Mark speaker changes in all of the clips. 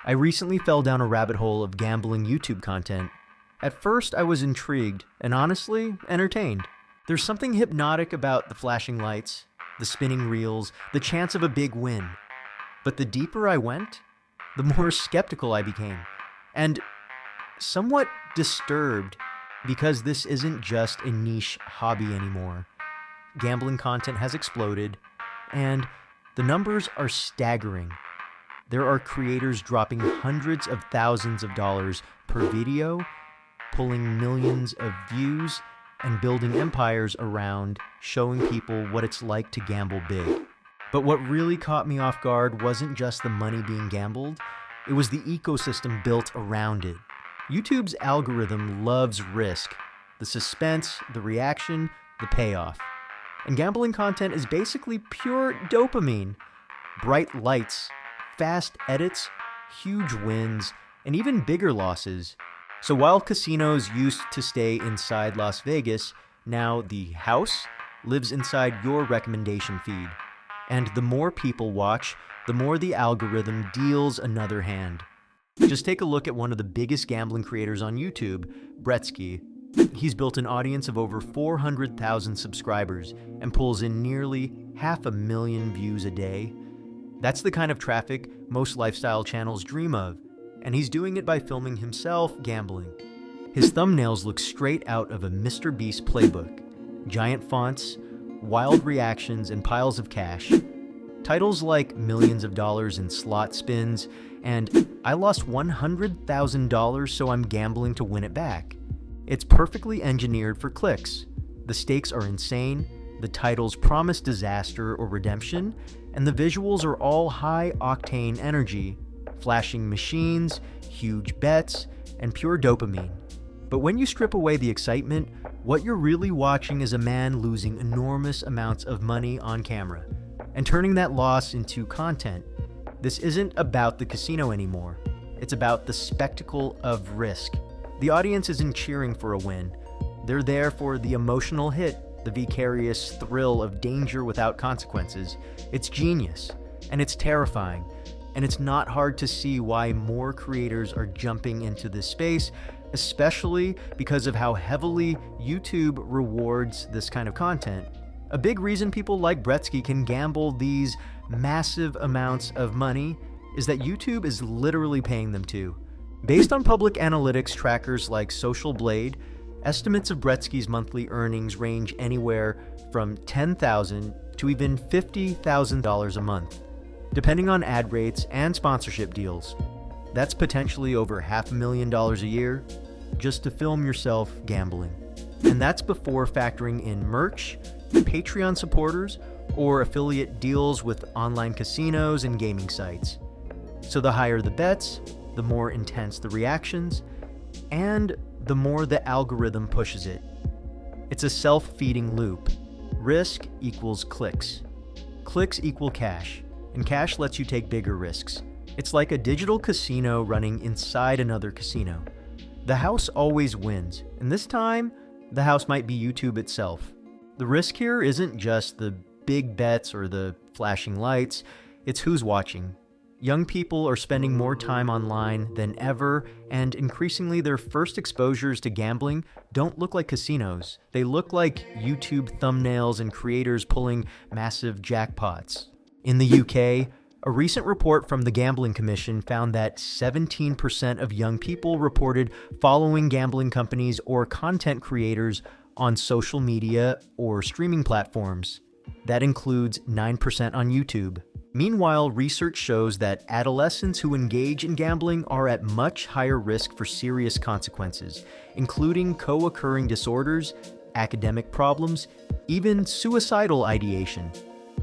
Speaker 1: I recently fell down a rabbit hole of gambling YouTube content. At first, I was intrigued and honestly entertained. There's something hypnotic about the flashing lights, the spinning reels, the chance of a big win. But the deeper I went, the more skeptical I became, and somewhat disturbed, because this isn't just a niche hobby anymore. Gambling content has exploded, and the numbers are staggering. There are creators dropping hundreds of thousands of dollars per video, pulling millions of views, and building empires around showing people what it's like to gamble big. But what really caught me off guard wasn't just the money being gambled, it was the ecosystem built around it. YouTube's algorithm loves risk, the suspense, the reaction, the payoff. And gambling content is basically pure dopamine. Bright lights, fast edits, huge wins, and even bigger losses. So while casinos used to stay inside Las Vegas, now the house lives inside your recommendation feed. And the more people watch, the more the algorithm deals another hand. Just take a look at one of the biggest gambling creators on YouTube, Brettski. He's built an audience of over 400,000 subscribers and pulls in nearly 500,000 views a day. That's the kind of traffic most lifestyle channels dream of, and he's doing it by filming himself gambling. His thumbnails look straight out of a Mr. Beast playbook. Giant fonts, wild reactions, and piles of cash. Titles like millions of dollars in slot spins, and I lost $100,000 so I'm gambling to win it back. It's perfectly engineered for clicks. The stakes are insane, the titles promise disaster or redemption, and the visuals are all high-octane energy, flashing machines, huge bets, and pure dopamine. But when you strip away the excitement, what you're really watching is a man losing enormous amounts of money on camera, and turning that loss into content. This isn't about the casino anymore. It's about the spectacle of risk. The audience isn't cheering for a win. They're there for the emotional hit, the vicarious thrill of danger without consequences. It's genius, and it's terrifying, and it's not hard to see why more creators are jumping into this space, especially because of how heavily YouTube rewards this kind of content. A big reason people like Brettski can gamble these massive amounts of money is that YouTube is literally paying them to. Based on public analytics trackers like Social Blade, estimates of Brettski's monthly earnings range anywhere from $10,000 to even $50,000 a month, depending on ad rates and sponsorship deals. That's potentially over $500,000 a year just to film yourself gambling. And that's before factoring in merch, Patreon supporters, or affiliate deals with online casinos and gaming sites. So the higher the bets, the more intense the reactions, and the more the algorithm pushes it. It's a self-feeding loop. Risk equals clicks. Clicks equal cash, and cash lets you take bigger risks. It's like a digital casino running inside another casino. The house always wins, and this time, the house might be YouTube itself. The risk here isn't just the big bets or the flashing lights, it's who's watching. Young people are spending more time online than ever, and increasingly their first exposures to gambling don't look like casinos. They look like YouTube thumbnails and creators pulling massive jackpots. In the UK, a recent report from the Gambling Commission found that 17% of young people reported following gambling companies or content creators on social media or streaming platforms. That includes 9% on YouTube. Meanwhile, research shows that adolescents who engage in gambling are at much higher risk for serious consequences, including co-occurring disorders, academic problems, even suicidal ideation.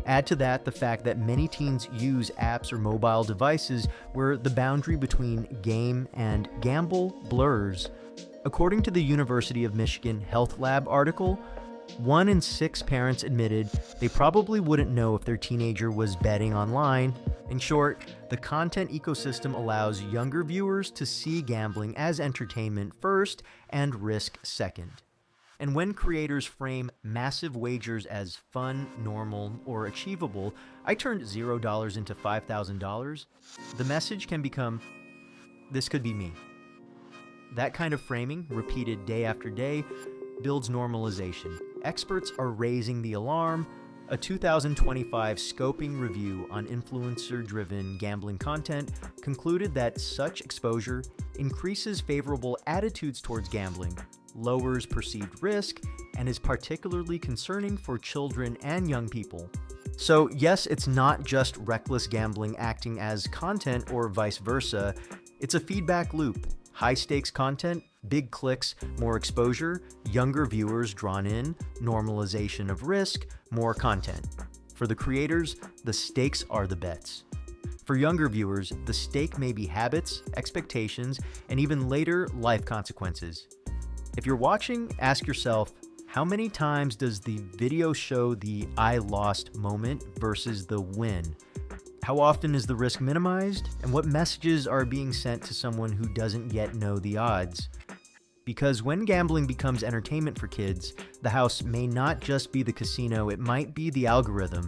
Speaker 1: Add to that the fact that many teens use apps or mobile devices where the boundary between game and gamble blurs. According to the University of Michigan Health Lab article, 1 in 6 parents admitted they probably wouldn't know if their teenager was betting online. In short, the content ecosystem allows younger viewers to see gambling as entertainment first and risk second. And when creators frame massive wagers as fun, normal, or achievable, I turned $0 into $5,000, the message can become, this could be me. That kind of framing, repeated day after day, builds normalization. Experts are raising the alarm. A 2025 scoping review on influencer-driven gambling content concluded that such exposure increases favorable attitudes towards gambling, lowers perceived risk, and is particularly concerning for children and young people. So yes, it's not just reckless gambling acting as content or vice versa. It's a feedback loop. High-stakes content, big clicks, more exposure, younger viewers drawn in, normalization of risk, more content. For the creators, the stakes are the bets. For younger viewers, the stake may be habits, expectations, and even later life consequences. If you're watching, ask yourself, how many times does the video show the "I lost" moment versus the win? How often is the risk minimized? And what messages are being sent to someone who doesn't yet know the odds? Because when gambling becomes entertainment for kids, the house may not just be the casino, it might be the algorithm.